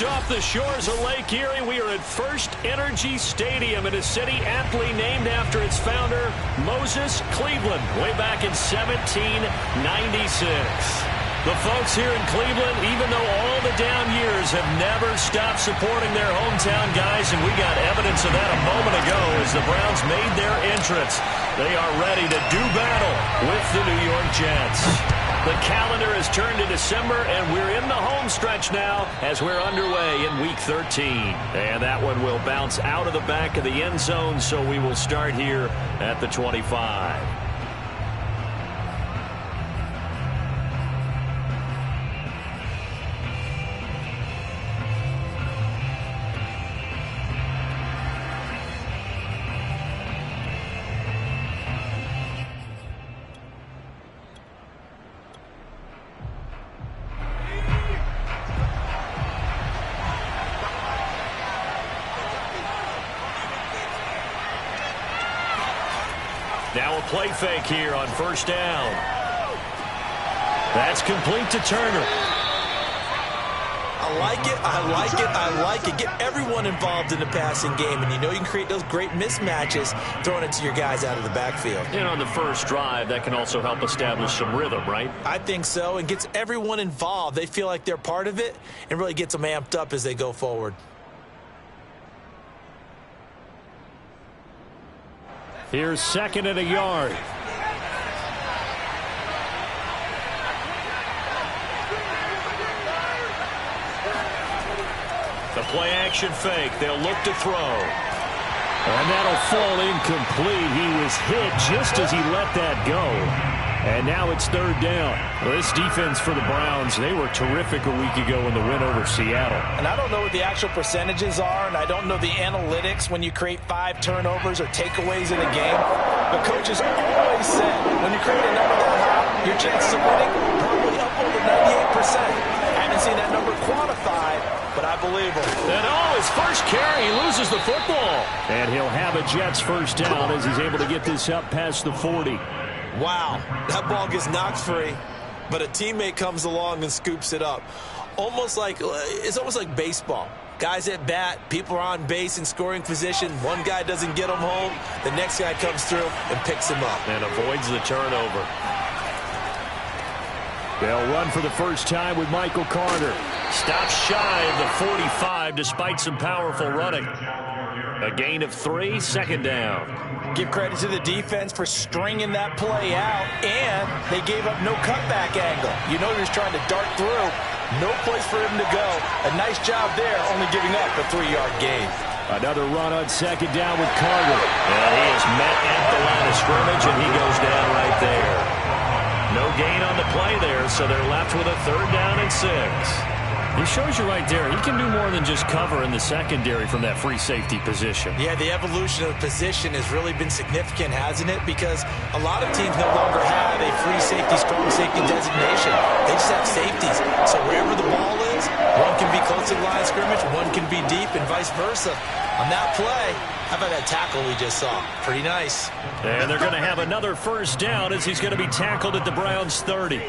Broadcast off the shores of Lake Erie, we are at First Energy Stadium in a city aptly named after its founder, Moses Cleveland, way back in 1796. The folks here in Cleveland, even though all the down years, have never stopped supporting their hometown guys, and we got evidence of that a moment ago as the Browns made their entrance. They are ready to do battle with the New York Jets. The calendar has turned to December, and we're in the home stretch now as we're underway in Week 13. And that one will bounce out of the back of the end zone, so we will start here at the 25. Now a play fake here on first down. That's complete to Turner. I like it, I like it, I like it. Get everyone involved in the passing game, and you know you can create those great mismatches throwing it to your guys out of the backfield. And on the first drive, that can also help establish some rhythm, right? I think so, and gets everyone involved. They feel like they're part of it and really gets them amped up as they go forward. Here's second and a yard. The play action fake. They'll look to throw. And that'll fall incomplete. He was hit just as he let that go. And now it's third down. Well, this defense for the Browns, they were terrific a week ago in the win over Seattle. And I don't know what the actual percentages are, and I don't know the analytics when you create 5 turnovers or takeaways in a game. But coaches always said when you create a number that high, your chances of winning probably up over 98%. I haven't seen that number quantified, but I believe him. And his first carry, he loses the football. And he'll have a Jets first down as he's able to get this up past the 40. Wow, that ball gets knocked free, but a teammate comes along and scoops it up. It's almost like baseball. Guys at bat, people are on base in scoring position. One guy doesn't get him home. The next guy comes through and picks him up. And avoids the turnover. They'll run for the first time with Michael Carter. Stops shy of the 45 despite some powerful running. A gain of 3, second down. Give credit to the defense for stringing that play out, and they gave up no cutback angle. You know he was trying to dart through. No place for him to go. A nice job there, only giving up a 3-yard gain. Another run on second down with Carter. And he is met at the line of scrimmage, and he goes down right there. No gain on the play there, so they're left with a third down and 6. He shows you right there, he can do more than just cover in the secondary from that free safety position. Yeah, the evolution of the position has really been significant, hasn't it? Because a lot of teams no longer have a free safety, strong safety designation. They just have safeties. So wherever the ball is, one can be close to the line of scrimmage, one can be deep, and vice versa. On that play, how about that tackle we just saw? Pretty nice. And they're going to have another first down as he's going to be tackled at the Browns' 30.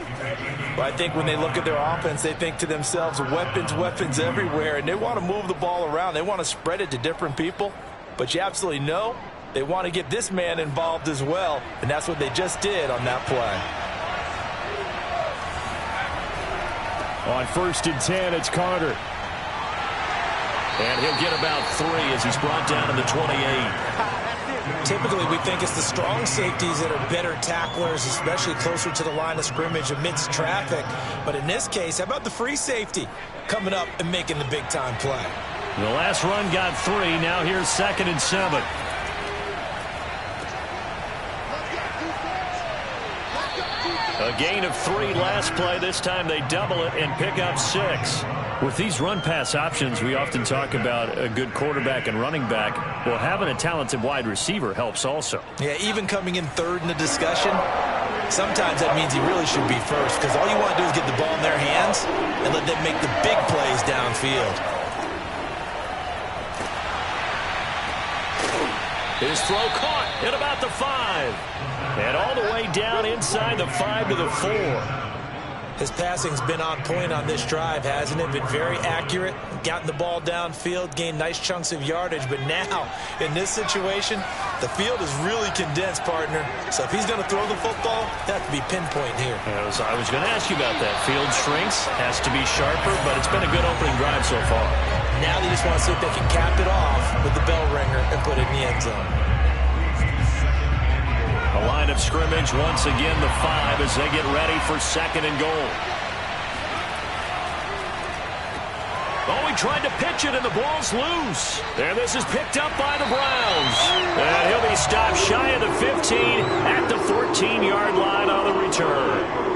Well, I think when they look at their offense, they think to themselves, weapons, weapons everywhere, and they want to move the ball around. They want to spread it to different people. But you absolutely know they want to get this man involved as well, and that's what they just did on that play. On first and 10, it's Carter. And he'll get about 3 as he's brought down to the 28. Typically, we think it's the strong safeties that are better tacklers, especially closer to the line of scrimmage amidst traffic. But in this case, how about the free safety coming up and making the big-time play? The last run got 3. Now here's second and 7. A gain of 3 last play. This time they double it and pick up 6. With these run-pass options, we often talk about a good quarterback and running back. Well, having a talented wide receiver helps also. Yeah, even coming in third in the discussion, sometimes that means he really should be first, because all you want to do is get the ball in their hands and let them make the big plays downfield. His throw caught at about the 5. And all the way down inside the 5 to the 4. His passing's been on point on this drive, hasn't it? Been very accurate, gotten the ball downfield, gained nice chunks of yardage. But now, in this situation, the field is really condensed, partner. So if he's going to throw the football, that could be pinpoint here. I was going to ask you about that. Field shrinks, has to be sharper, but it's been a good opening drive so far. Now they just want to see if they can cap it off with the bell ringer and put it in the end zone. A line of scrimmage, once again the 5 as they get ready for 2nd and goal. Oh, he tried to pitch it, and the ball's loose. And this is picked up by the Browns. And he'll be stopped shy of the 15 at the 14-yard line on the return.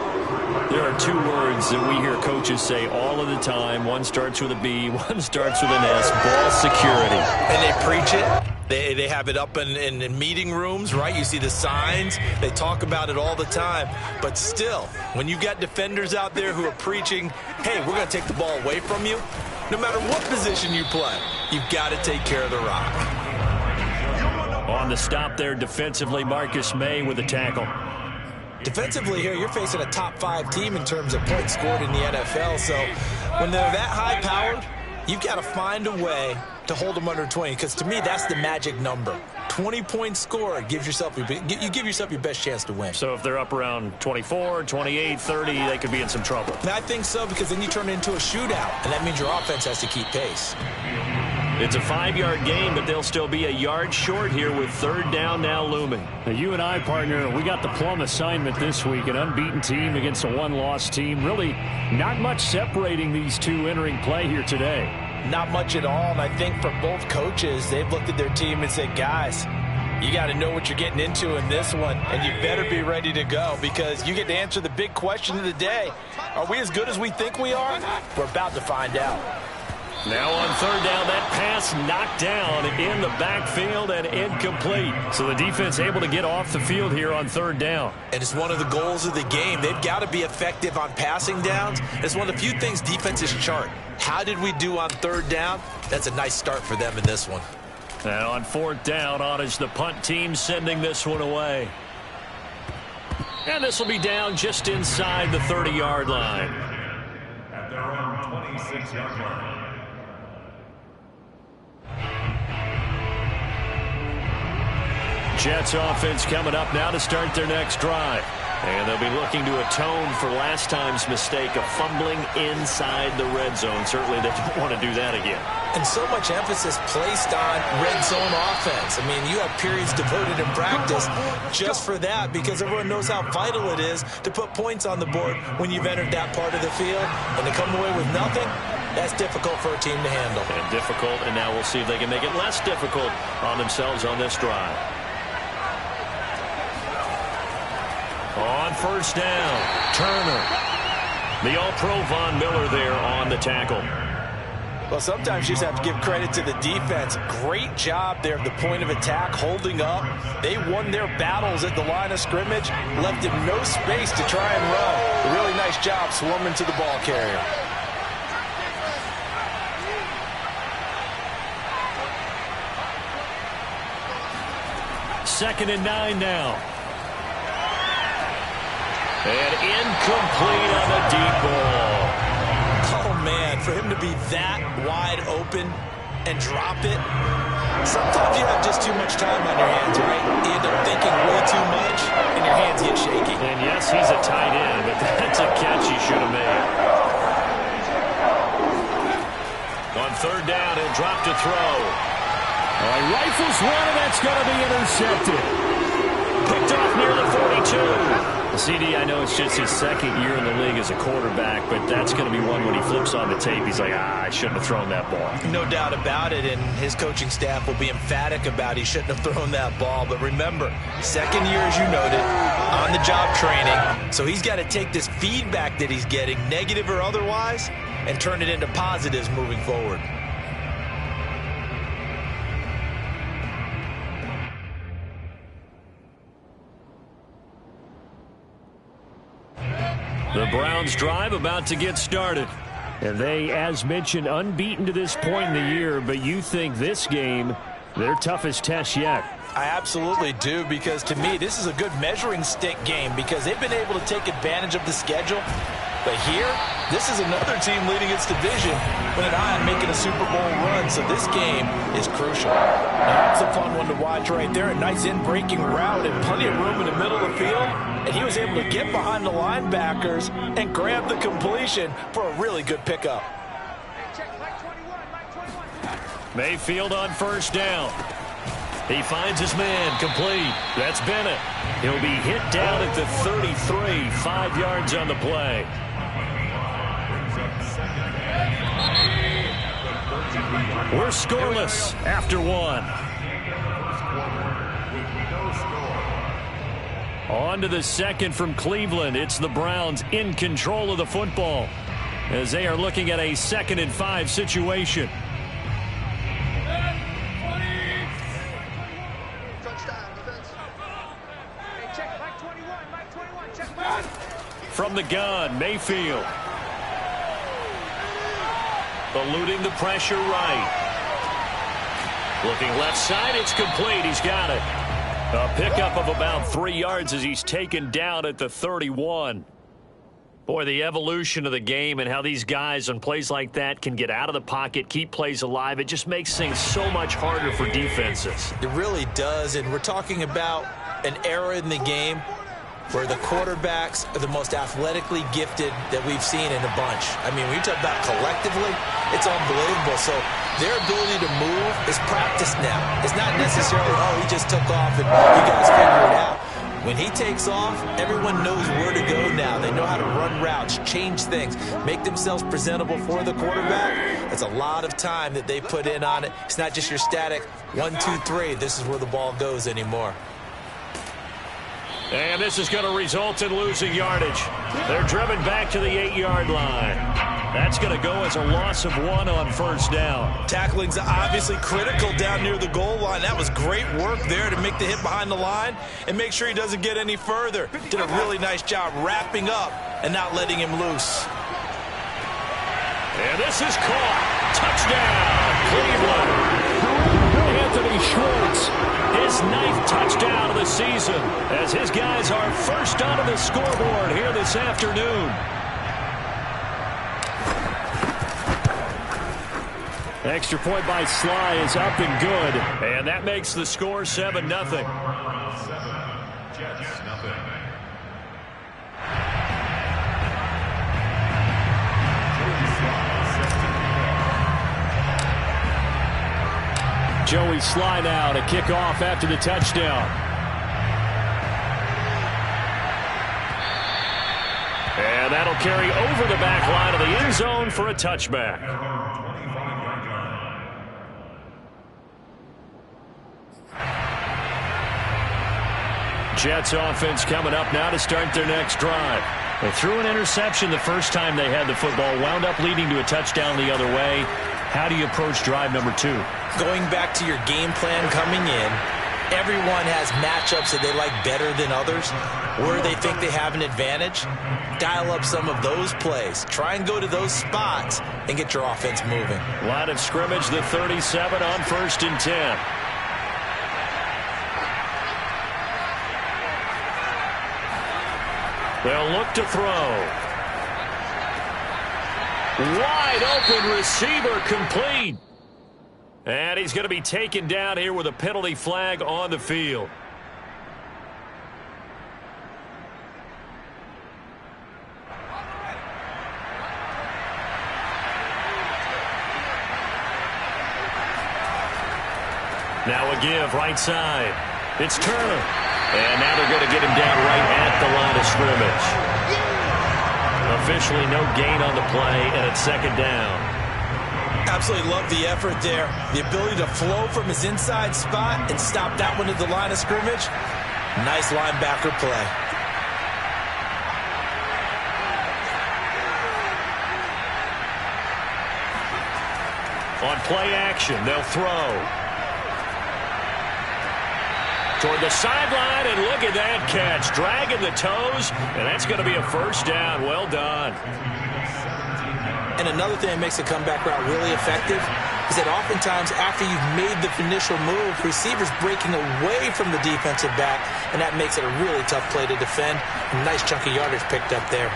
There are 2 words that we hear coaches say all of the time. One starts with a B, one starts with an S, ball security. And they preach it. They have it up in meeting rooms, right? You see the signs. They talk about it all the time. But still, when you got defenders out there who are preaching, hey, we're going to take the ball away from you, no matter what position you play, you've got to take care of the rock. On the stop there defensively, Marcus May with a tackle. Defensively here, you're facing a top 5 team in terms of points scored in the NFL. So when they're that high-powered, you've got to find a way to hold them under 20, because to me, that's the magic number. 20-point score gives yourself you give yourself your best chance to win. So if they're up around 24, 28, 30, they could be in some trouble. And I think so, because then you turn it into a shootout, and that means your offense has to keep pace. It's a 5-yard gain, but they'll still be a yard short here with 3rd down now looming. Now, you and I, partner, we got the plum assignment this week, an unbeaten team against a 1-loss team. Really not much separating these two entering play here today. Not much at all, and I think for both coaches, they've looked at their team and said, guys, you got to know what you're getting into in this one, and you better be ready to go, because you get to answer the big question of the day. Are we as good as we think we are? We're about to find out. Now on 3rd down, that pass knocked down in the backfield and incomplete. So the defense able to get off the field here on 3rd down. And it's one of the goals of the game. They've got to be effective on passing downs. It's one of the few things defenses chart. How did we do on 3rd down? That's a nice start for them in this one. And on 4th down, on is the punt team sending this one away. And this will be down just inside the 30-yard line. At their own 26-yard line. Jets offense coming up now to start their next drive. And they'll be looking to atone for last time's mistake of fumbling inside the red zone. Certainly they don't want to do that again. And so much emphasis placed on red zone offense. I mean, you have periods devoted in practice just for that, because everyone knows how vital it is to put points on the board when you've entered that part of the field. And to come away with nothing, that's difficult for a team to handle. And difficult, and now we'll see if they can make it less difficult on themselves on this drive. On 1st down, Turner. The All-Pro Von Miller there on the tackle. Well, sometimes you just have to give credit to the defense. Great job there at the point of attack, holding up. They won their battles at the line of scrimmage, left him no space to try and run. A really nice job swarming to the ball carrier. Second and 9 now. And incomplete on the deep ball. Oh, man, for him to be that wide open and drop it. Sometimes you have just too much time on your hands, right? You end up thinking way too much, and your hands get shaky. And yes, he's a tight end, but that's a catch he should have made. On 3rd down, he'll drop to throw. All right, rifles one, and that's going to be intercepted. Picked off near the 42. CD, I know it's just his 2nd year in the league as a quarterback, but that's going to be one when he flips on the tape. He's like, I shouldn't have thrown that ball. No doubt about it, and his coaching staff will be emphatic about he shouldn't have thrown that ball. But remember, 2nd year, as you noted, on-the-job training. So he's got to take this feedback that he's getting, negative or otherwise, and turn it into positives moving forward. The Browns drive about to get started. And they, as mentioned, unbeaten to this point in the year, but you think this game, their toughest test yet. I absolutely do, because to me, this is a good measuring stick game, because they've been able to take advantage of the schedule But here, this is another team leading its division with an eye on making a Super Bowl run, so this game is crucial. That's a fun one to watch right there. A nice in-breaking route and plenty of room in the middle of the field. And he was able to get behind the linebackers and grab the completion for a really good pickup. Mayfield on first down. He finds his man, complete. That's Bennett. He'll be hit down at the 33, 5 yards on the play. We're scoreless after one. On to the second from Cleveland. It's the Browns in control of the football as they are looking at a 2nd and 5 situation. From the gun, Mayfield. Eluding the pressure right. Looking left side, it's complete. He's got it. A pickup of about 3 yards as he's taken down at the 31. Boy, the evolution of the game and how these guys on plays like that can get out of the pocket, keep plays alive, it just makes things so much harder for defenses. It really does, and we're talking about an era in the game where the quarterbacks are the most athletically gifted that we've seen in a bunch. I mean, when you talk about collectively, it's unbelievable. So their ability to move is practiced now. It's not necessarily, oh, he just took off and you guys figure it out. When he takes off, everyone knows where to go now. They know how to run routes, change things, make themselves presentable for the quarterback. That's a lot of time that they put in on it. It's not just your static 1, 2, 3. This is where the ball goes anymore. And this is going to result in losing yardage. They're driven back to the 8-yard line. That's going to go as a loss of 1 on first down. Tackling's obviously critical down near the goal line. That was great work there to make the hit behind the line and make sure he doesn't get any further. Did a really nice job wrapping up and not letting him loose. And this is caught. Touchdown, Cleveland. Anthony Schwartz, his 9th touchdown of the season, as his guys are first onto the scoreboard here this afternoon. Extra point by Sly is up and good, and that makes the score 7-0. Jets, nothing. Joey Sly now to kick off after the touchdown. And that'll carry over the back line of the end zone for a touchback. Jets offense coming up now to start their next drive. They threw an interception the first time they had the football, wound up leading to a touchdown the other way. How do you approach drive number 2? Going back to your game plan coming in, everyone has matchups that they like better than others, where they think they have an advantage. Dial up some of those plays. Try and go to those spots and get your offense moving. Line of scrimmage, the 37 on 1st and 10. They'll look to throw. Wide open receiver, complete. And he's going to be taken down here with a penalty flag on the field. Now a give right side. It's Turner. And now they're going to get him down right at the line of scrimmage. Officially no gain on the play, and it's 2nd down. Absolutely love the effort there. The ability to flow from his inside spot and stop that one at the line of scrimmage. Nice linebacker play. On play action, they'll throw. Toward the sideline, and look at that catch. Dragging the toes, and that's going to be a first down. Well done. And another thing that makes a comeback route really effective is that oftentimes after you've made the initial move, receivers breaking away from the defensive back, and that makes it a really tough play to defend. A nice chunk of yardage picked up there.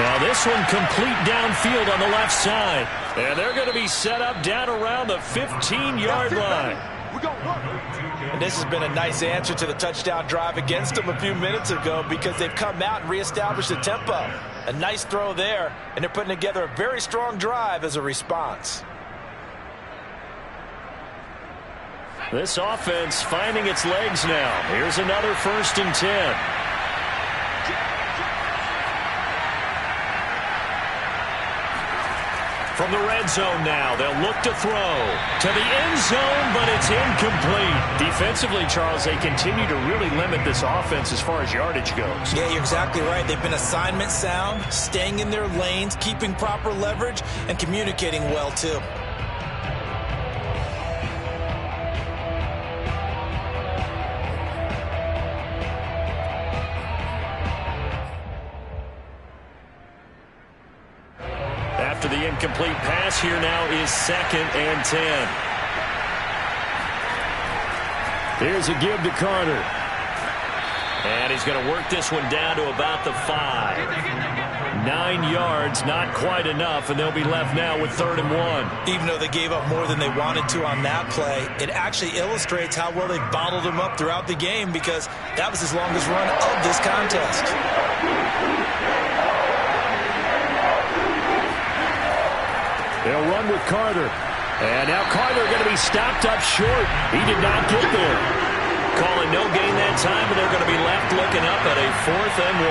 Now this one complete downfield on the left side. And they're going to be set up down around the 15-yard line. And this has been a nice answer to the touchdown drive against them a few minutes ago because they've come out and reestablished the tempo. A nice throw there, and they're putting together a very strong drive as a response. This offense finding its legs now. Here's another 1st and 10. From the red zone now, they'll look to throw to the end zone, but it's incomplete. Defensively, Charles, they continue to really limit this offense as far as yardage goes. Yeah, you're exactly right. They've been assignment sound, staying in their lanes, keeping proper leverage, and communicating well, too. After the incomplete pass, here now is 2nd and 10. Here's a give to Carter. And he's going to work this one down to about the 5. 9 yards, not quite enough, and they'll be left now with 3rd and 1. Even though they gave up more than they wanted to on that play, it actually illustrates how well they bottled them up throughout the game because that was his longest run of this contest. They'll run with Carter. And now Carter going to be stopped up short. He did not get there. Calling no gain that time, but they're going to be left looking up at a 4th and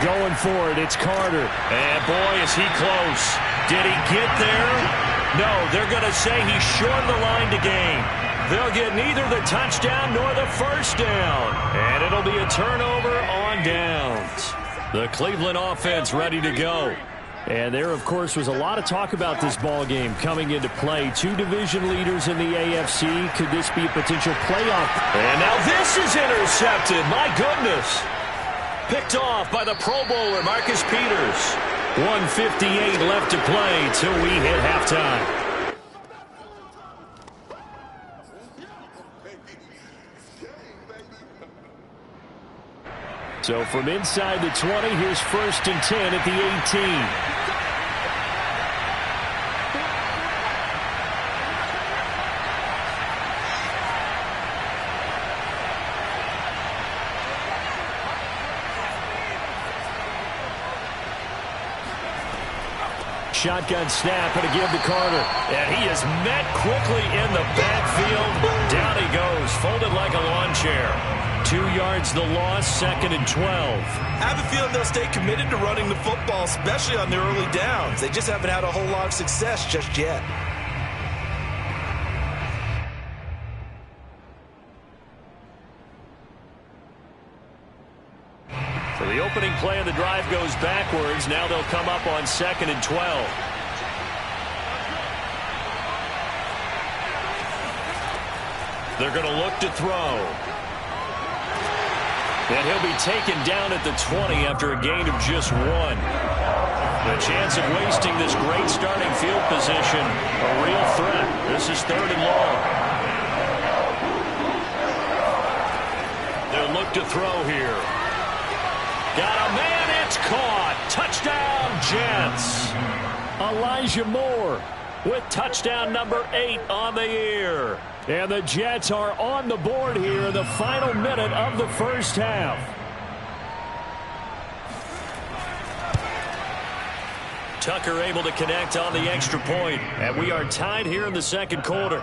1. Going for it, it's Carter. And boy, is he close. Did he get there? No, they're going to say he's short of the line to gain. They'll get neither the touchdown nor the 1st down. And it'll be a turnover on downs. The Cleveland offense ready to go. And there, of course, was a lot of talk about this ball game coming into play. 2 division leaders in the AFC. Could this be a potential playoff? And now this is intercepted. My goodness. Picked off by the Pro Bowler, Marcus Peters. 1:58 left to play till we hit halftime. So from inside the 20, here's 1st and 10 at the 18. Shotgun snap and a give to Carter. And he is met quickly in the backfield. Down he goes, folded like a lawn chair. 2 yards the loss, 2nd and 12. I have a feeling they'll stay committed to running the football, especially on their early downs. They just haven't had a whole lot of success just yet. So the opening play of the drive goes backwards. Now they'll come up on 2nd and 12. They're going to look to throw. And he'll be taken down at the 20 after a gain of just 1. The chance of wasting this great starting field position, a real threat. This is 3rd and long. They'll look to throw here. Got a man, it's caught. Touchdown, Jets. Elijah Moore with touchdown number 8 on the year. And the Jets are on the board here in the final minute of the 1st half. Tucker able to connect on the extra point. And we are tied here in the 2nd quarter.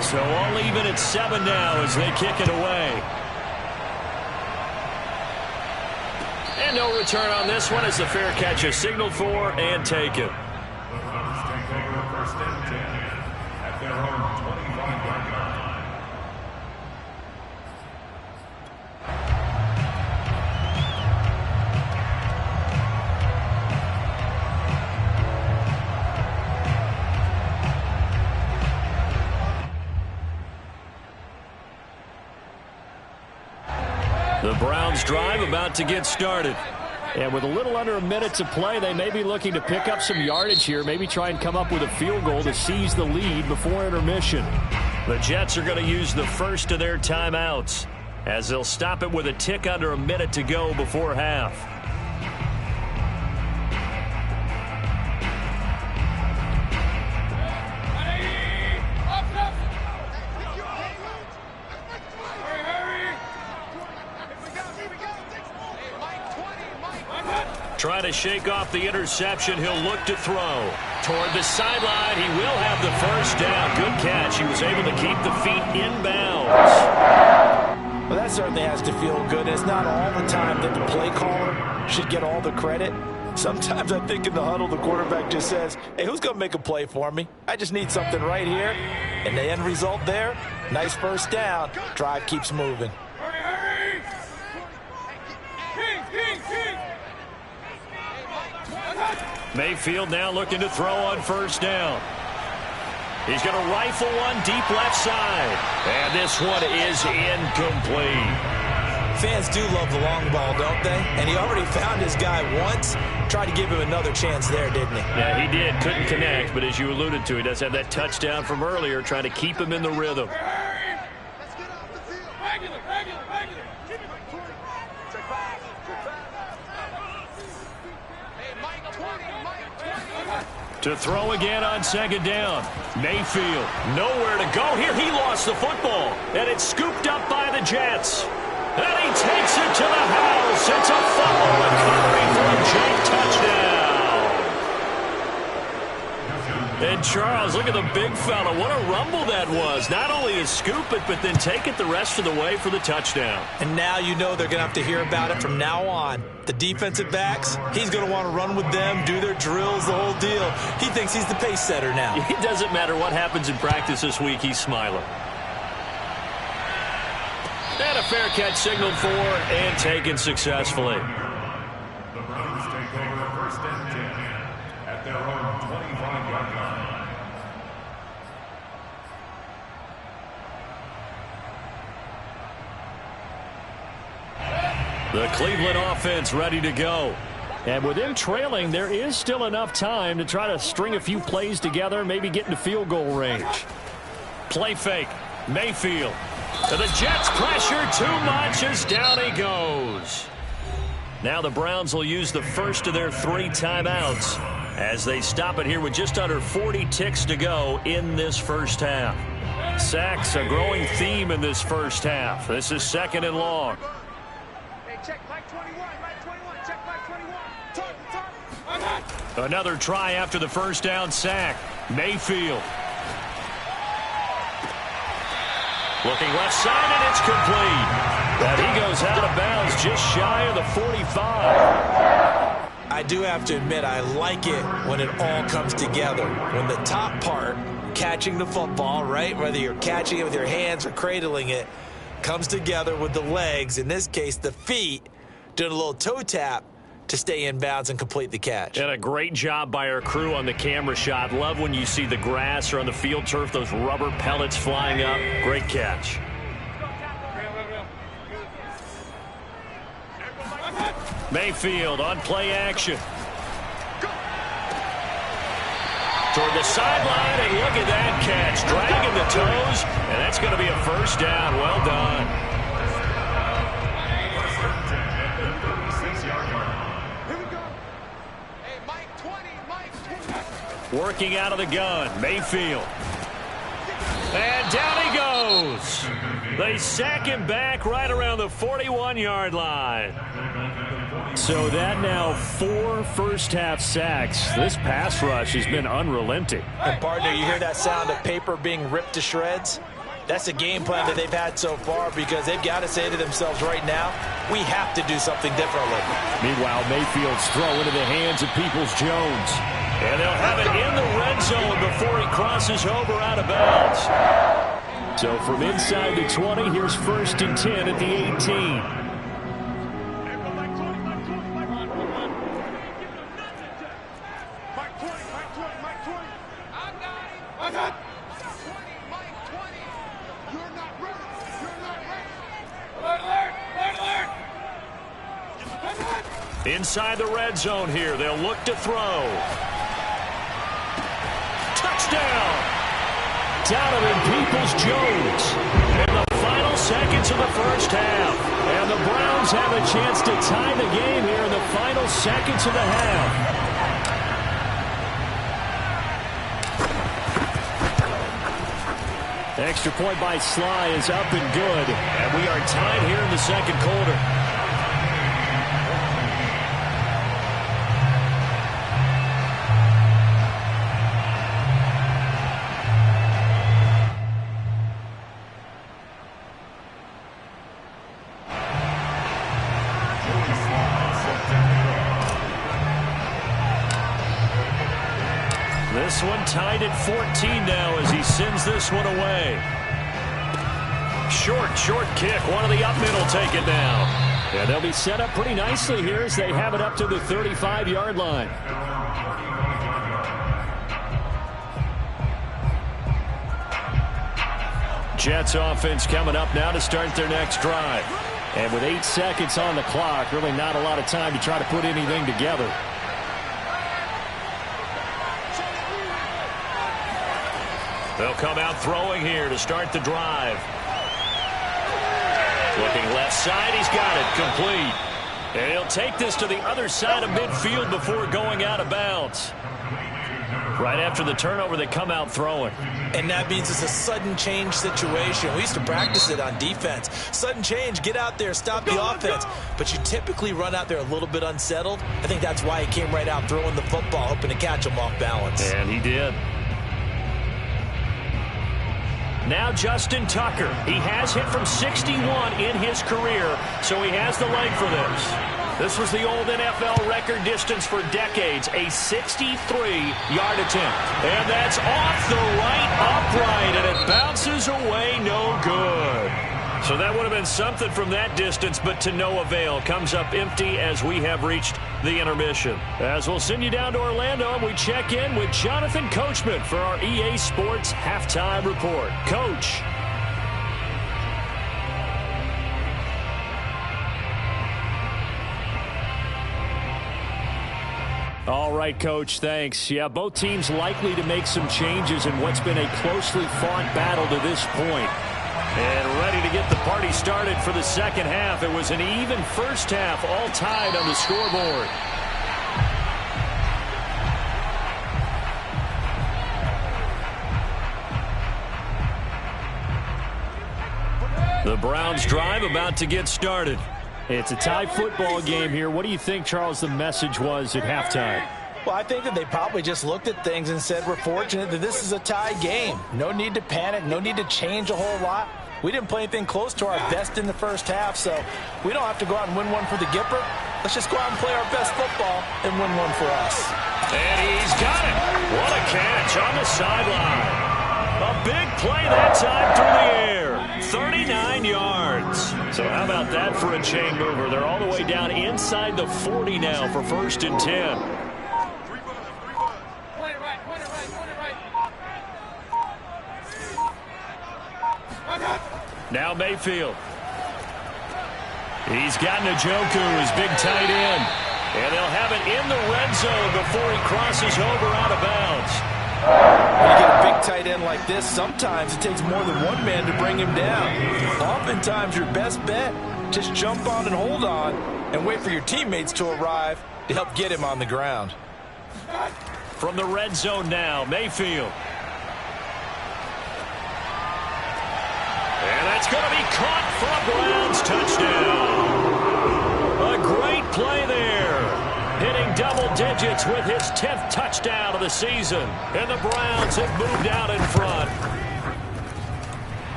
So all even at 7 now as they kick it away. And no return on this one as the fair catch is signaled for and taken. At their own 25-yard line. The Browns drive about to get started. And with a little under a minute to play, they may be looking to pick up some yardage here, maybe try and come up with a field goal to seize the lead before intermission. The Jets are going to use the first of their timeouts as they'll stop it with a tick under a minute to go before half. Trying to shake off the interception. He'll look to throw. Toward the sideline. He will have the first down. Good catch. He was able to keep the feet inbounds. Well, that certainly has to feel good. And it's not all the time that the play caller should get all the credit. Sometimes I think in the huddle, the quarterback just says, hey, who's going to make a play for me? I just need something right here. And the end result there, nice first down. Drive keeps moving. Mayfield now looking to throw on first down. He's going to rifle one deep left side. And this one is incomplete. Fans do love the long ball, don't they? And he already found his guy once. Tried to give him another chance there, didn't he? Yeah, he did. Couldn't connect, but as you alluded to, he does have that touchdown from earlier, trying to keep him in the rhythm. To throw again on second down. Mayfield, nowhere to go here. He lost the football, and it's scooped up by the Jets. And he takes it to the house. It's a fumble recovery for a Jake touchdown. And Charles, look at the big fella. What a rumble that was. Not only to scoop it, but then take it the rest of the way for the touchdown. And now you know they're going to have to hear about it from now on. The defensive backs, he's going to want to run with them, do their drills, the whole deal. He thinks he's the pace setter now. It doesn't matter what happens in practice this week, he's smiling. And a fair catch signaled for and taken successfully. The Browns take over first and 10 at their own 25-yard line. The Cleveland offense ready to go. And with them trailing, there is still enough time to try to string a few plays together, maybe get into field goal range. Play fake. Mayfield. The Jets pressure too much as down he goes. Now the Browns will use the first of their 3 timeouts as they stop it here with just under 40 ticks to go in this first half. Sacks a growing theme in this first half. This is second and long. Check Mike 21, Mike 21, check Mike 21. Another try after the first down sack. Mayfield. Looking left side, and it's complete. That he goes out of bounds just shy of the 45. I do have to admit, I like it when it all comes together. When the top part, catching the football, right, whether you're catching it with your hands or cradling it, comes together with the legs, in this case the feet, doing a little toe tap to stay in bounds and complete the catch. And a great job by our crew on the camera shot. Love when you see the grass or on the field turf, those rubber pellets flying up. Great catch. Mayfield on play action. Toward the sideline, and look at that catch. Dragging the toes, and that's going to be a first down. Well done. Working out of the gun, Mayfield. And down he goes. They sack him back right around the 41-yard line. So that now 4 first-half sacks. This pass rush has been unrelenting. And, partner, you hear that sound of paper being ripped to shreds? That's a game plan that they've had so far because they've got to say to themselves right now, we have to do something differently. Meanwhile, Mayfield's throw into the hands of Peoples-Jones. And they'll have it in the red zone before he crosses over out of bounds. So from inside the 20, here's first and 10 at the 18. Inside the red zone here, they'll look to throw. Touchdown! Donovan Peoples-Jones in the final seconds of the first half. And the Browns have a chance to tie the game here in the final seconds of the half. Extra point by Sly is up and good. And we are tied here in the second quarter. This one tied at 14 now as he sends this one away. Short kick. One of the up middle take it down. Yeah, they'll be set up pretty nicely here as they have it up to the 35-yard line. Jets offense coming up now to start their next drive. And with 8 seconds on the clock, really not a lot of time to try to put anything together. They'll come out throwing here to start the drive. Looking left side, he's got it complete. And he'll take this to the other side of midfield before going out of bounds. Right after the turnover, they come out throwing. And that means it's a sudden change situation. We used to practice it on defense. Sudden change, get out there, stop the offense. But you typically run out there a little bit unsettled. I think that's why he came right out throwing the football, hoping to catch him off balance. And he did. Now Justin Tucker. He has hit from 61 in his career, so he has the leg for this. This was the old NFL record distance for decades, a 63-yard attempt. And that's off the right upright, and it bounces away no good. So that would have been something from that distance, but to no avail. Comes up empty as we have reached the intermission. As we'll send you down to Orlando, and we check in with Jonathan Coachman for our EA Sports Halftime Report. Coach. All right, Coach, thanks. Yeah, both teams likely to make some changes in what's been a closely fought battle to this point. And ready to get the party started for the second half. It was an even first half, all tied on the scoreboard. The Browns drive about to get started. It's a tie football game here. What do you think, Charles, the message was at halftime? Well, I think that they probably just looked at things and said, we're fortunate that this is a tie game. No need to panic, no need to change a whole lot. We didn't play anything close to our best in the first half, so we don't have to go out and win one for the Gipper. Let's just go out and play our best football and win one for us. And he's got it. What a catch on the sideline. A big play that time through the air. 39 yards. So how about that for a chain mover? They're all the way down inside the 40 now for 1st and 10. Now Mayfield. He's got Njoku, his big tight end. And they'll have it in the red zone before he crosses over out of bounds. When you get a big tight end like this, sometimes it takes more than one man to bring him down. Oftentimes, your best bet, just jump on and hold on and wait for your teammates to arrive to help get him on the ground. From the red zone now, Mayfield. And that's going to be caught for a Browns touchdown. A great play there. Hitting double digits with his 10th touchdown of the season. And the Browns have moved out in front.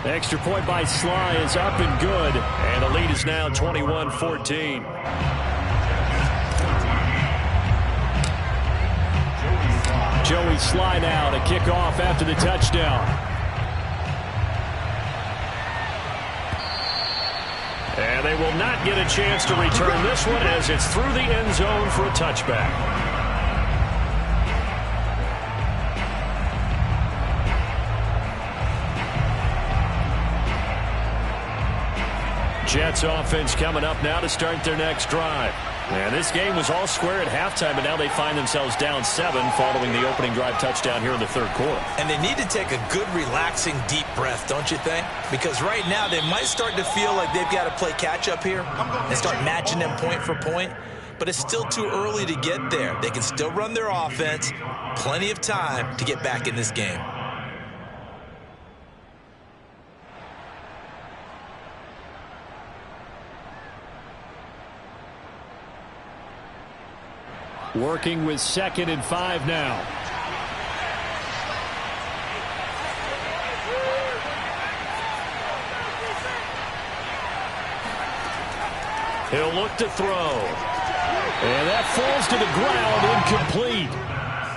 The extra point by Sly is up and good. And the lead is now 21-14. Joey Sly now to kick off after the touchdown. And they will not get a chance to return this one as it's through the end zone for a touchback. Jets offense coming up now to start their next drive. And this game was all square at halftime, but now they find themselves down 7 following the opening drive touchdown here in the third quarter. And they need to take a good, relaxing, deep breath, don't you think? Because right now they might start to feel like they've got to play catch-up here and start matching them point for point. But it's still too early to get there. They can still run their offense. Plenty of time to get back in this game. Working with 2nd and 5 now. He'll look to throw. And that falls to the ground, incomplete.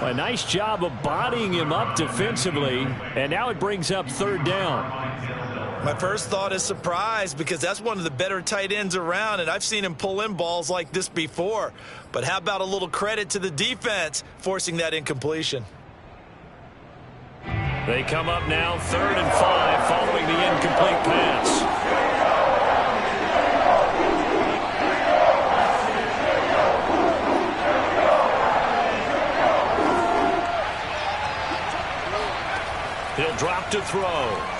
A nice job of bodying him up defensively, and now it brings up 3rd down. My first thought is surprise, because that's one of the better tight ends around, and I've seen him pull in balls like this before. But how about a little credit to the defense forcing that incompletion? They come up now 3rd and 5 following the incomplete pass. He'll drop to throw.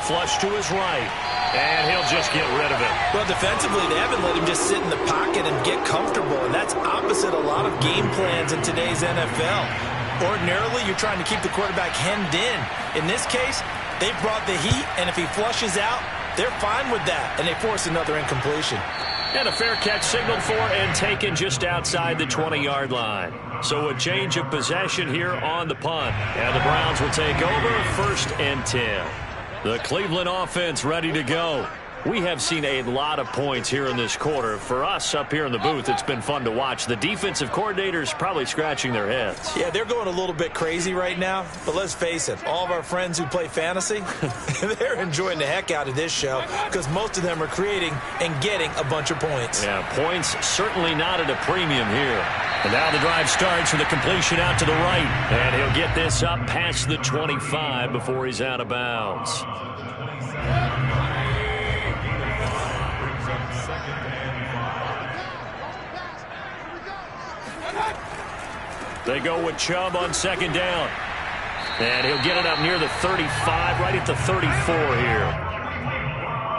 Flush to his right, and he'll just get rid of it. Well, defensively, they haven't let him just sit in the pocket and get comfortable, and that's opposite a lot of game plans in today's NFL. Ordinarily, you're trying to keep the quarterback hemmed in. In this case, they brought the heat, and if he flushes out, they're fine with that, and they force another incompletion. And a fair catch signaled for and taken just outside the 20-yard line. So a change of possession here on the punt, and the Browns will take over 1st and 10. The Cleveland offense ready to go. We have seen a lot of points here in this quarter. For us up here in the booth, it's been fun to watch. The defensive coordinators probably scratching their heads. Yeah, they're going a little bit crazy right now. But let's face it, all of our friends who play fantasy, they're enjoying the heck out of this show because most of them are creating and getting a bunch of points. Yeah, points certainly not at a premium here. And now the drive starts with a completion out to the right. And he'll get this up past the 25 before he's out of bounds. They go with Chubb on 2nd down. And he'll get it up near the 35, right at the 34 here.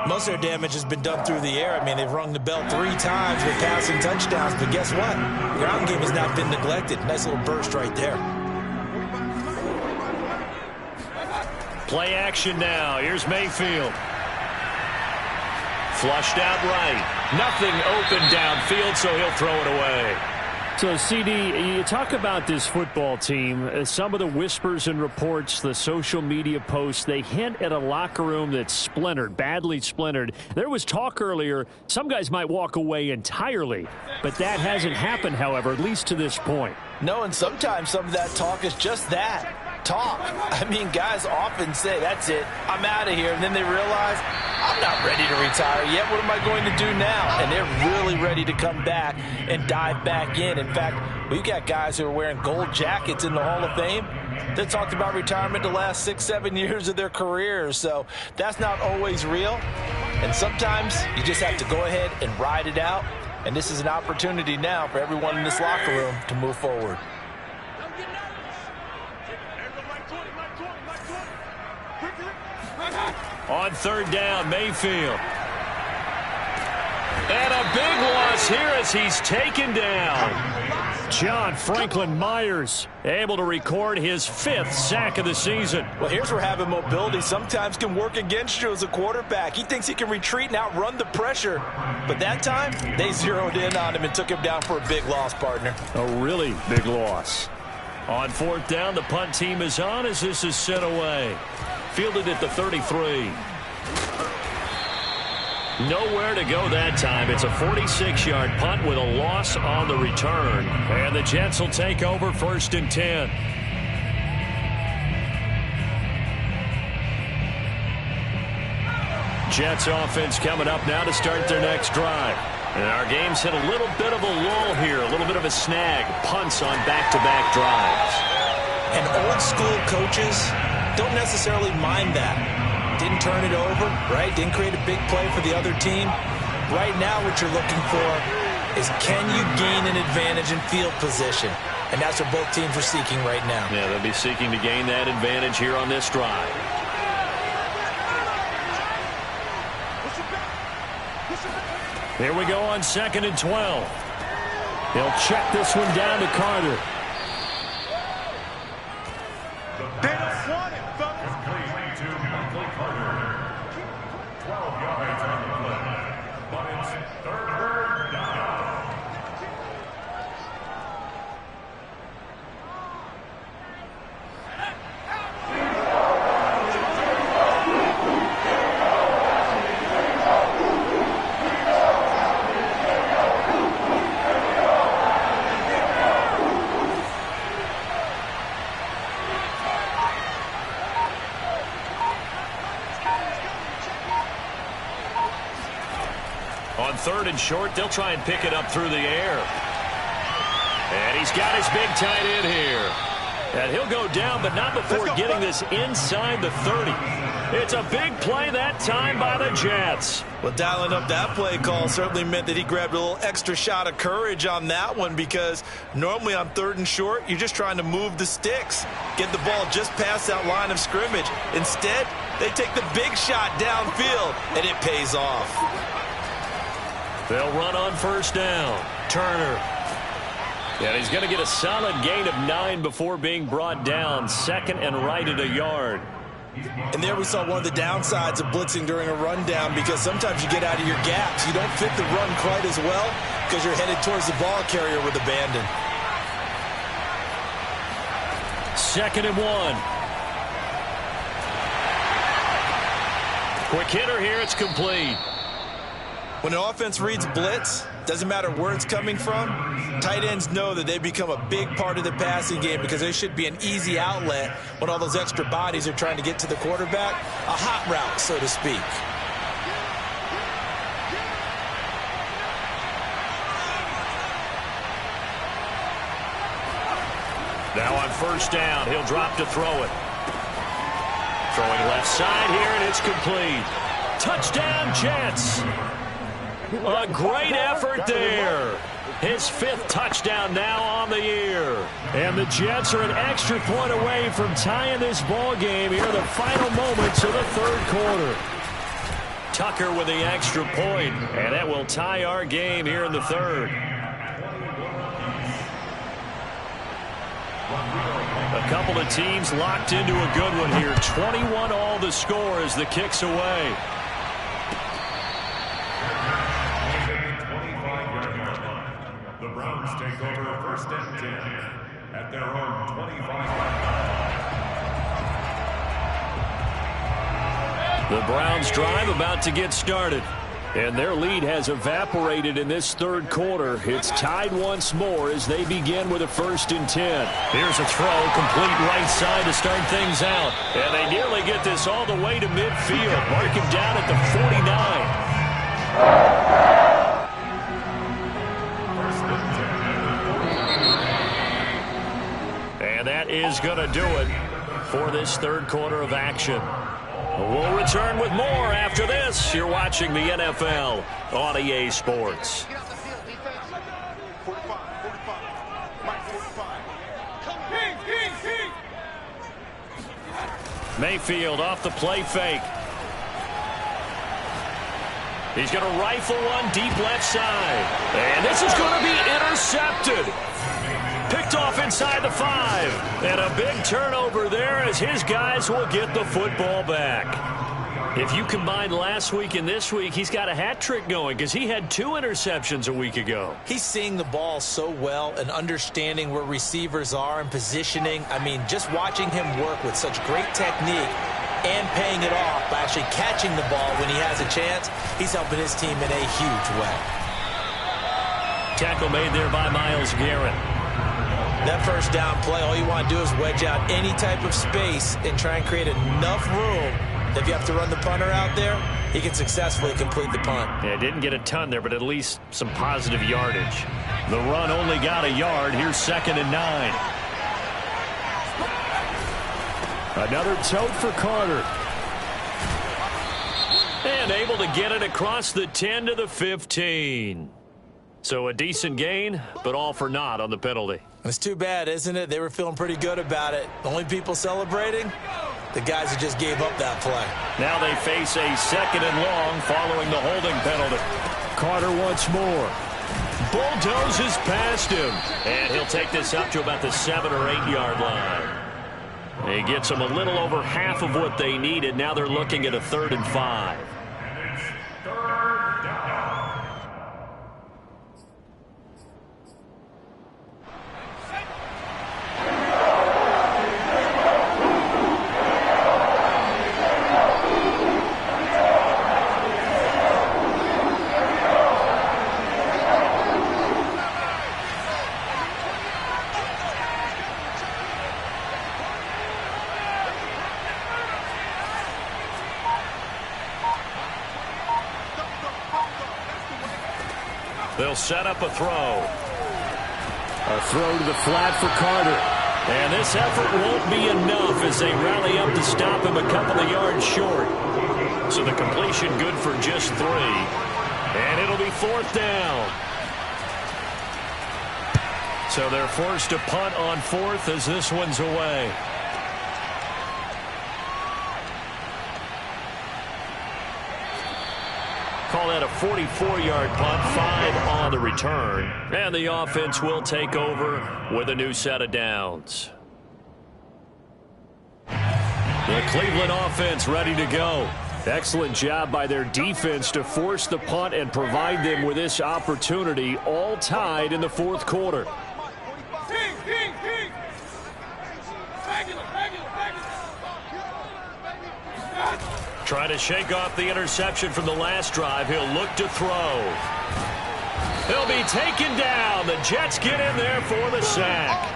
Most of their damage has been done through the air. I mean, they've rung the bell 3 times with passing touchdowns. But guess what? Ground game has not been neglected. Nice little burst right there. Play action now. Here's Mayfield. Flushed out right. Nothing open downfield, so he'll throw it away. So, CD, you talk about this football team. Some of the whispers and reports, the social media posts, they hint at a locker room that's splintered, badly splintered. There was talk earlier, some guys might walk away entirely. But that hasn't happened, however, at least to this point. No, and sometimes some of that talk is just that. Talk. I mean, guys often say, that's it, I'm out of here. And then they realize, I'm not ready to retire yet. What am I going to do now? And they're really ready to come back and dive back in. In fact, we've got guys who are wearing gold jackets in the Hall of Fame that talked about retirement the last 6-7 years of their careers. So that's not always real. And sometimes you just have to go ahead and ride it out. And this is an opportunity now for everyone in this locker room to move forward. On 3rd down, Mayfield. And a big loss here as he's taken down. John Franklin Myers able to record his 5th sack of the season. Well, here's where having mobility sometimes can work against you as a quarterback. He thinks he can retreat and outrun the pressure. But that time, they zeroed in on him and took him down for a big loss, partner. A really big loss. On 4th down, the punt team is on as this is sent away. Fielded at the 33. Nowhere to go that time. It's a 46-yard punt with a loss on the return. And the Jets will take over 1st and 10. Jets offense coming up now to start their next drive. And our game's hit a little bit of a lull here, a little bit of a snag. Punts on back-to-back drives. And old-school coaches don't necessarily mind that. Didn't turn it over, right? Didn't create a big play for the other team. Right now what you're looking for is, can you gain an advantage in field position? And that's what both teams are seeking right now. Yeah, they'll be seeking to gain that advantage here on this drive. Here we go on 2nd and 12. They'll check this one down to Carter. They don't want it, fellas. Complete to Michael Carter. 12 yards on the play. But it's third down. On 3rd and short, they'll try and pick it up through the air. And he's got his big tight end here. And he'll go down, but not before getting this inside the 30. It's a big play that time by the Jets. Well, dialing up that play call certainly meant that he grabbed a little extra shot of courage on that one, because normally on 3rd and short, you're just trying to move the sticks, get the ball just past that line of scrimmage. Instead, they take the big shot downfield, and it pays off. They'll run on 1st down. Turner. And he's going to get a solid gain of 9 before being brought down. 2nd and right at a yard. And there we saw one of the downsides of blitzing during a rundown, because sometimes you get out of your gaps. You don't fit the run quite as well because you're headed towards the ball carrier with abandon. 2nd and 1. Quick hitter here. It's complete. When an offense reads blitz, doesn't matter where it's coming from, tight ends know that they become a big part of the passing game, because they should be an easy outlet when all those extra bodies are trying to get to the quarterback. A hot route, so to speak. Now on 1st down, he'll drop to throw it. Throwing left side here, and it's complete. Touchdown, Jets. A great effort there. His 5th touchdown now on the year. And the Jets are an extra point away from tying this ball game here in the final moments of the 3rd quarter. Tucker with the extra point, and that will tie our game here in the 3rd. A couple of teams locked into a good one here. 21 all the score as the kick's away. The Browns take over 1st and 10 at their own 25-yard line. The Browns drive about to get started. And their lead has evaporated in this 3rd quarter. It's tied once more as they begin with a 1st and 10. Here's a throw, complete right side to start things out. And they nearly get this all the way to midfield. Mark him down at the 49. And that is going to do it for this 3rd quarter of action. We'll return with more after this. You're watching the NFL on EA Sports. Get off the field, defense. 45. Mike, 45. Come on. Mayfield off the play fake. He's going to rifle one deep left side. And this is going to be intercepted. Picked off inside the 5. And a big turnover there as his guys will get the football back. If you combine last week and this week, he's got a hat trick going because he had 2 interceptions a week ago. He's seeing the ball so well and understanding where receivers are and positioning. I mean, just watching him work with such great technique and paying it off by actually catching the ball when he has a chance, he's helping his team in a huge way. Tackle made there by Myles Garrett. That first down play, all you want to do is wedge out any type of space and try and create enough room. If you have to run the punter out there, he can successfully complete the punt. Yeah, didn't get a ton there, but at least some positive yardage. The run only got a yard. Here's 2nd and 9. Another tote for Carter. And able to get it across the 10 to the 15. So a decent gain, but all for naught on the penalty. It's too bad, isn't it? They were feeling pretty good about it. The only people celebrating, the guys who just gave up that play. Now they face a 2nd and long following the holding penalty. Carter once more. Bulldozes past him. And he'll take this up to about the 7 or 8 yard line. He gets them a little over half of what they needed. Now they're looking at a 3rd and 5. They'll set up a throw. A throw to the flat for Carter. And this effort won't be enough as they rally up to stop him a couple of yards short. So the completion good for just 3. And it'll be 4th down. So they're forced to punt on 4th as this one's away. Call that a 44-yard punt, 5 on the return. And the offense will take over with a new set of downs. The Cleveland offense ready to go. Excellent job by their defense to force the punt and provide them with this opportunity, all tied in the 4th quarter. Trying to shake off the interception from the last drive. He'll look to throw. He'll be taken down. The Jets get in there for the sack.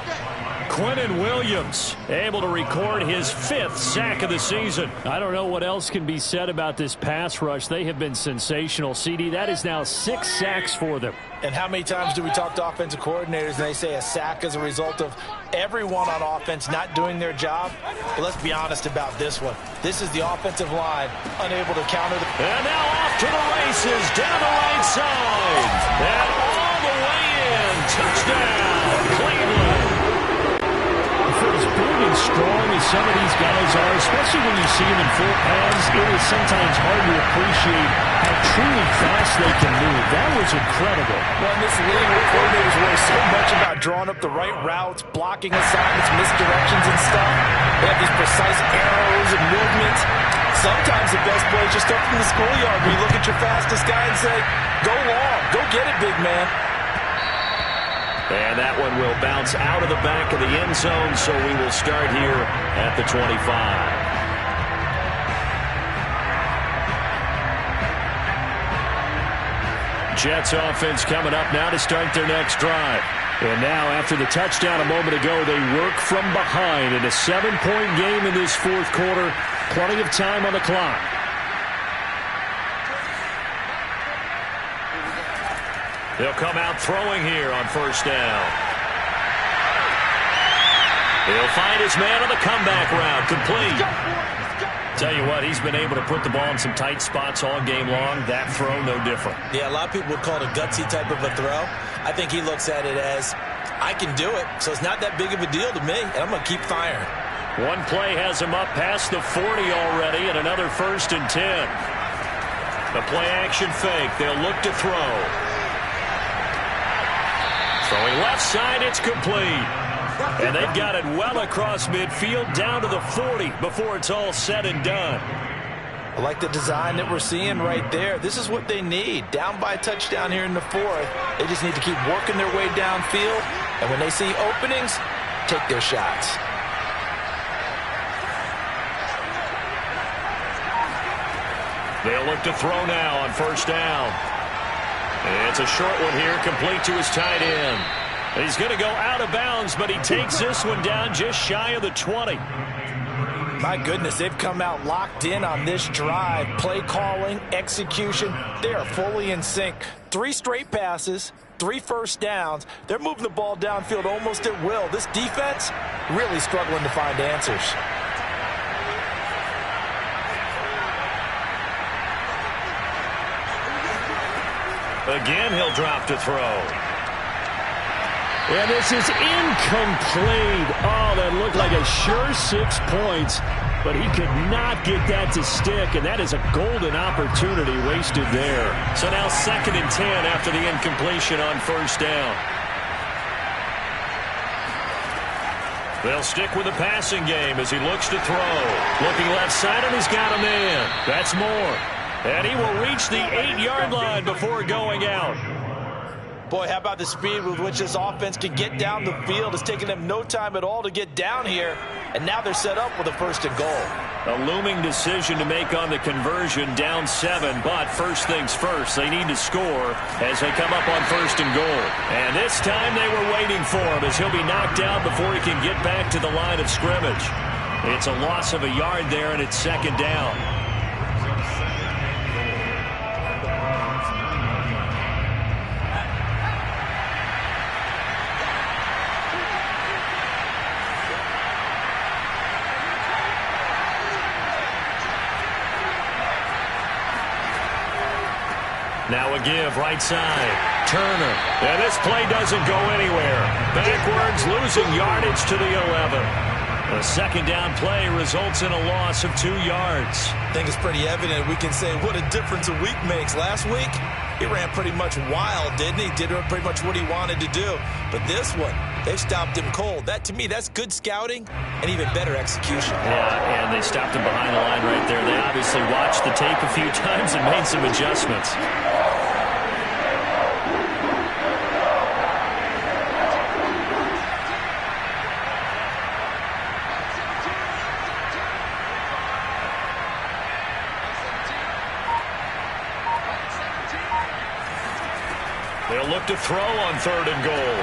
Quinnen Williams able to record his 5th sack of the season. I don't know what else can be said about this pass rush. They have been sensational, CD. That is now 6 sacks for them. And how many times do we talk to offensive coordinators and they say a sack is a result of everyone on offense not doing their job? But let's be honest about this one. This is the offensive line unable to counter the... And now off to the races down the right side. And all the way in. Touchdown, Cleveland. For as big and strong as some of these guys are, especially when you see them in full pads, it is sometimes hard to appreciate how truly fast they can move. That was incredible. Well, in this league, where coordinators worry so much about drawing up the right routes, blocking assignments, misdirections and stuff. They have these precise arrows and movements. Sometimes the best play is just up from the schoolyard where you look at your fastest guy and say, go long, go get it, big man. And that one will bounce out of the back of the end zone, so we will start here at the 25. Jets offense coming up now to start their next drive. And now, after the touchdown a moment ago, they work from behind in a 7-point game in this 4th quarter. Plenty of time on the clock. They'll come out throwing here on 1st down. He'll find his man on the comeback route, complete. Tell you what, he's been able to put the ball in some tight spots all game long. That throw, no different. Yeah, a lot of people would call it a gutsy type of a throw. I think he looks at it as, I can do it, so it's not that big of a deal to me, and I'm going to keep firing. One play has him up past the 40 already, and another 1st and 10. The play-action fake. They'll look to throw. Throwing left side, it's complete. And they've got it well across midfield down to the 40 before it's all said and done. I like the design that we're seeing right there. This is what they need. Down by a touchdown here in the 4th. They just need to keep working their way downfield. And when they see openings, take their shots. They'll look to throw now on 1st down. It's a short one here, complete to his tight end. He's going to go out of bounds, but he takes this one down just shy of the 20. My goodness, they've come out locked in on this drive. Play calling, execution, they are fully in sync. 3 straight passes, 3 first downs. They're moving the ball downfield almost at will. This defense really struggling to find answers. Again, he'll drop to throw. And this is incomplete. Oh, that looked like a sure 6 points, but he could not get that to stick, and that is a golden opportunity wasted there. So now 2nd and 10 after the incompletion on 1st down. They'll stick with the passing game as he looks to throw. Looking left side, and he's got a man. That's Moore. And he will reach the 8-yard line before going out. Boy, how about the speed with which this offense can get down the field? It's taken them no time at all to get down here, and now they're set up with a 1st and goal. A looming decision to make on the conversion, down 7, but first things first, they need to score as they come up on 1st and goal. And this time they were waiting for him as he'll be knocked out before he can get back to the line of scrimmage. It's a loss of a yard there, and it's 2nd down. Now a give, right side. Turner. And this play doesn't go anywhere. Backwards, losing yardage to the 11. A 2nd down play results in a loss of 2 yards. I think it's pretty evident. We can say what a difference a week makes. Last week, he ran pretty much wild, didn't he? Did pretty much what he wanted to do. But this one, they stopped him cold. That, to me, that's good scouting and even better execution. Yeah, and they stopped him behind the line right there. They obviously watched the tape a few times and made some adjustments. They'll look to throw on 3rd and goal.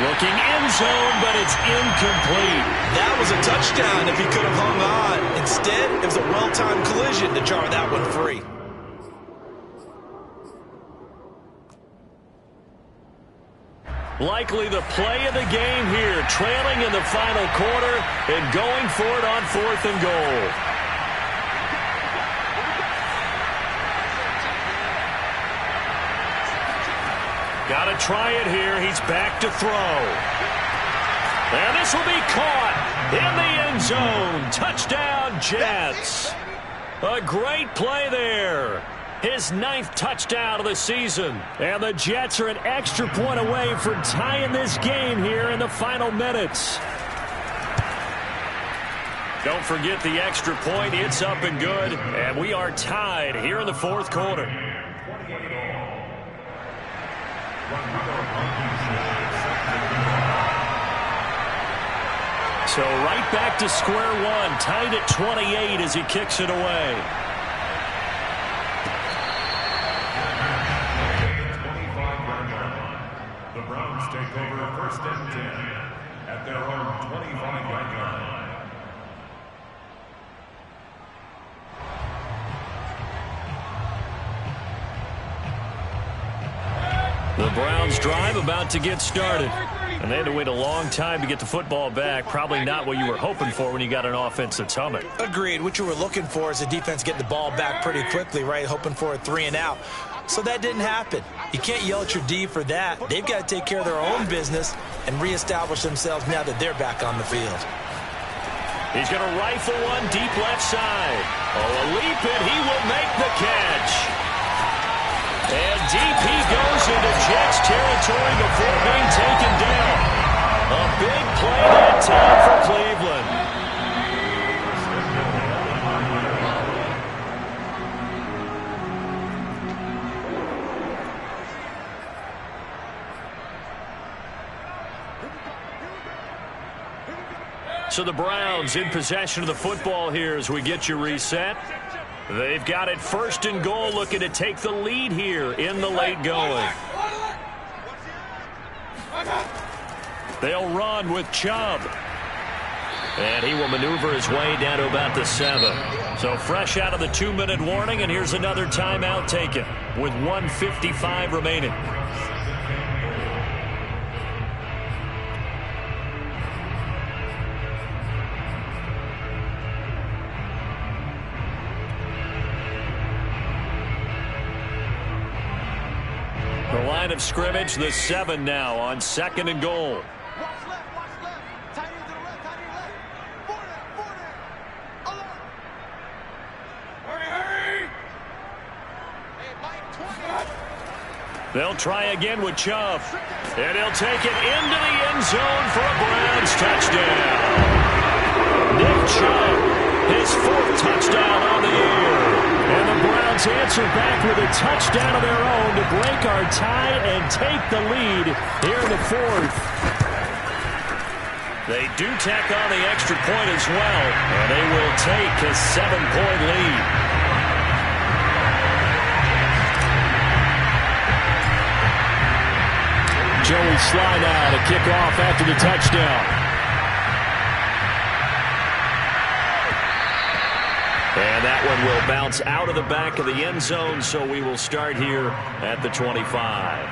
Looking end zone, but it's incomplete. That was a touchdown if he could have hung on. Instead, it was a well-timed collision to jar that one free. Likely the play of the game here, trailing in the final quarter and going for it on 4th and goal. Got to try it here. He's back to throw. And this will be caught in the end zone. Touchdown, Jets. A great play there. His 9th touchdown of the season. And the Jets are an extra point away from tying this game here in the final minutes. Don't forget the extra point. It's up and good. And we are tied here in the 4th quarter. So right back to square one, tied at 28 as he kicks it away. The Browns take over 1st and 10 at their own 25-yard line. The Browns drive about to get started. And they had to wait a long time to get the football back. Probably not what you were hoping for when you got an offense that's humming. Agreed. What you were looking for is the defense getting the ball back pretty quickly, right? Hoping for a 3 and out. So that didn't happen. You can't yell at your D for that. They've got to take care of their own business and reestablish themselves now that they're back on the field. He's going to rifle one deep left side. Oh, a leap, and he will make the catch. And deep he goes into Jets territory before being taken down. A big play that time for Cleveland. So the Browns in possession of the football here as we get you reset. They've got it 1st and goal, looking to take the lead here in the late going. They'll run with Chubb. And he will maneuver his way down to about the 7. So fresh out of the 2-minute warning, and here's another timeout taken with 1:55 remaining. of scrimmage, the 7 now on 2nd and goal. Watch left, watch left. Tight end to the left, tight end left. Forward, alert. Hurry. Hey, Mike, 20. They'll try again with Chubb. And he'll take it into the end zone for a Browns touchdown. Nick Chubb, his 4th touchdown on the year. And the Browns answer back with a touchdown of their own to break our tie and take the lead here in the 4th. They do tack on the extra point as well, and they will take a 7-point lead. Joey Sly now to kick off after the touchdown. And that one will bounce out of the back of the end zone, so we will start here at the 25.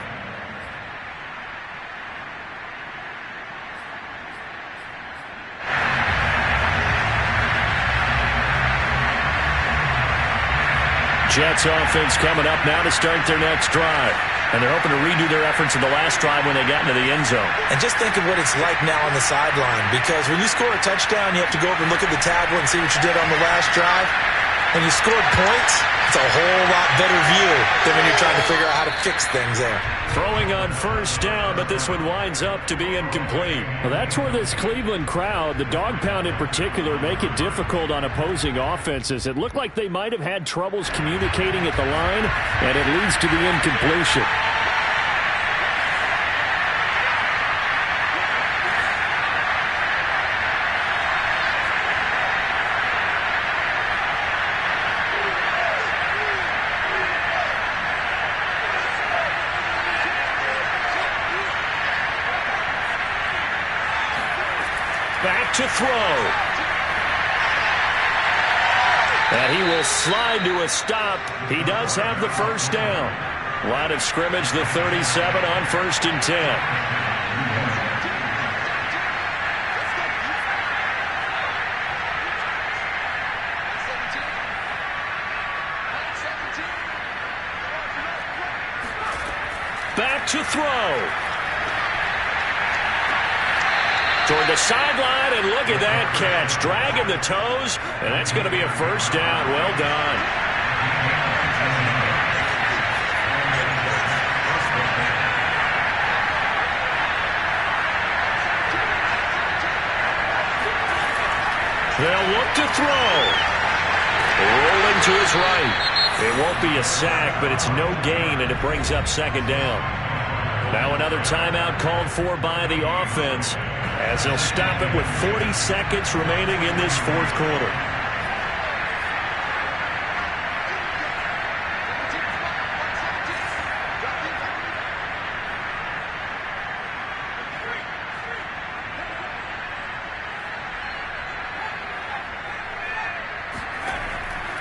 Jets offense coming up now to start their next drive. And they're hoping to redo their efforts in the last drive when they got into the end zone. And just think of what it's like now on the sideline, because when you score a touchdown, you have to go over and look at the tablet and see what you did on the last drive. When you scored points, it's a whole lot better view than when you're trying to figure out how to fix things there. Throwing on 1st down, but this one winds up to be incomplete. Well, that's where this Cleveland crowd, the dog pound in particular, make it difficult on opposing offenses. It looked like they might have had troubles communicating at the line, and it leads to the incompletion. Back to throw. And he will slide to a stop. He does have the 1st down. Line of scrimmage, the 37 on 1st and 10. Back to throw. Toward the sideline, and look at that catch. Dragging the toes, and that's going to be a 1st down. Well done. They'll look to throw. Rolling to his right. It won't be a sack, but it's no gain, and it brings up 2nd down. Now another timeout called for by the offense, as they'll stop it with 40 seconds remaining in this 4th quarter.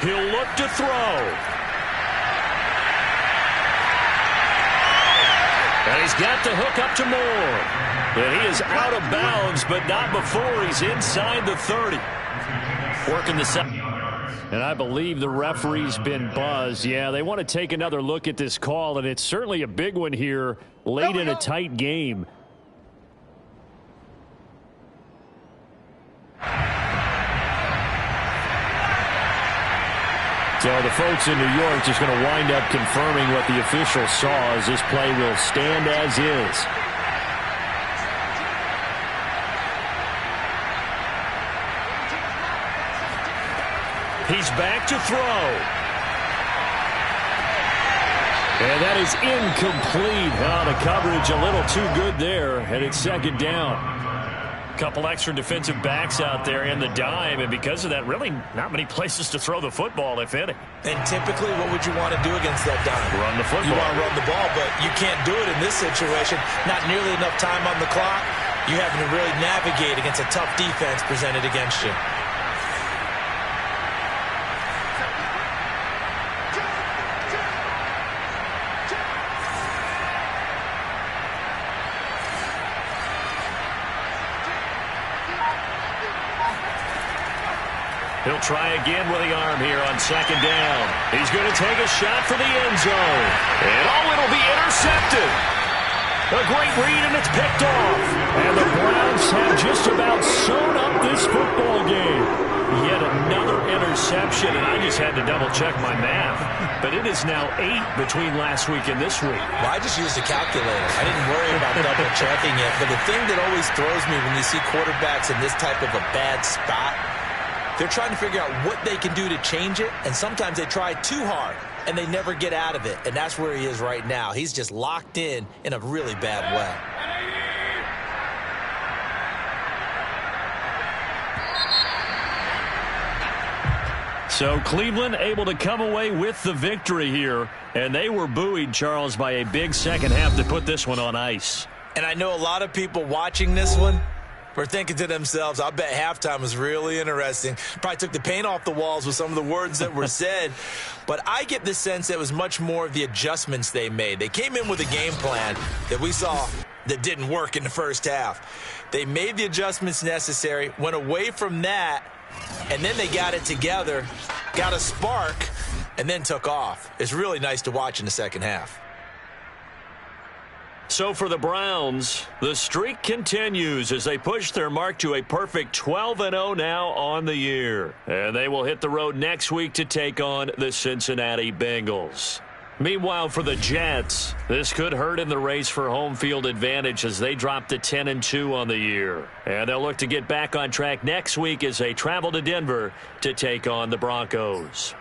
He'll look to throw. And he's got the hook up to Moore. And he is out of bounds, but not before he's inside the 30. Working the side. And I believe the referee's been buzzed. Yeah, they want to take another look at this call, and it's certainly a big one here late in a tight game. So the folks in New York just going to wind up confirming what the official saw, as this play will stand as is. He's back to throw. And that is incomplete. Oh, the coverage a little too good there, and it's 2nd down. Couple extra defensive backs out there in the dime, and because of that, really not many places to throw the football, if any. And typically, what would you want to do against that dime? Run the football. You want to run the ball, but you can't do it in this situation. Not nearly enough time on the clock. You having to really navigate against a tough defense presented against you. He'll try again with the arm here on second down. He's going to take a shot for the end zone. And it'll be intercepted. A great read, and it's picked off. And the Browns have just about sewn up this football game. Yet another interception, and I just had to double-check my math. But it is now 8 between last week and this week. Well, I just used a calculator. I didn't worry about double-checking it. But the thing that always throws me when you see quarterbacks in this type of a bad spot, they're trying to figure out what they can do to change it, and sometimes they try too hard, and they never get out of it. And that's where he is right now. He's just locked in a really bad way. So Cleveland able to come away with the victory here, and they were buoyed, Charles, by a big second half to put this one on ice. And I know a lot of people watching this one were thinking to themselves, I bet halftime was really interesting. Probably took the paint off the walls with some of the words that were said. But I get the sense that it was much more of the adjustments they made. They came in with a game plan that we saw that didn't work in the first half. They made the adjustments necessary, went away from that, and then they got it together, got a spark, and then took off. It's really nice to watch in the second half. So for the Browns, the streak continues as they push their mark to a perfect 12-0 now on the year. And they will hit the road next week to take on the Cincinnati Bengals. Meanwhile, for the Jets, this could hurt in the race for home field advantage as they drop to 10-2 on the year. And they'll look to get back on track next week as they travel to Denver to take on the Broncos.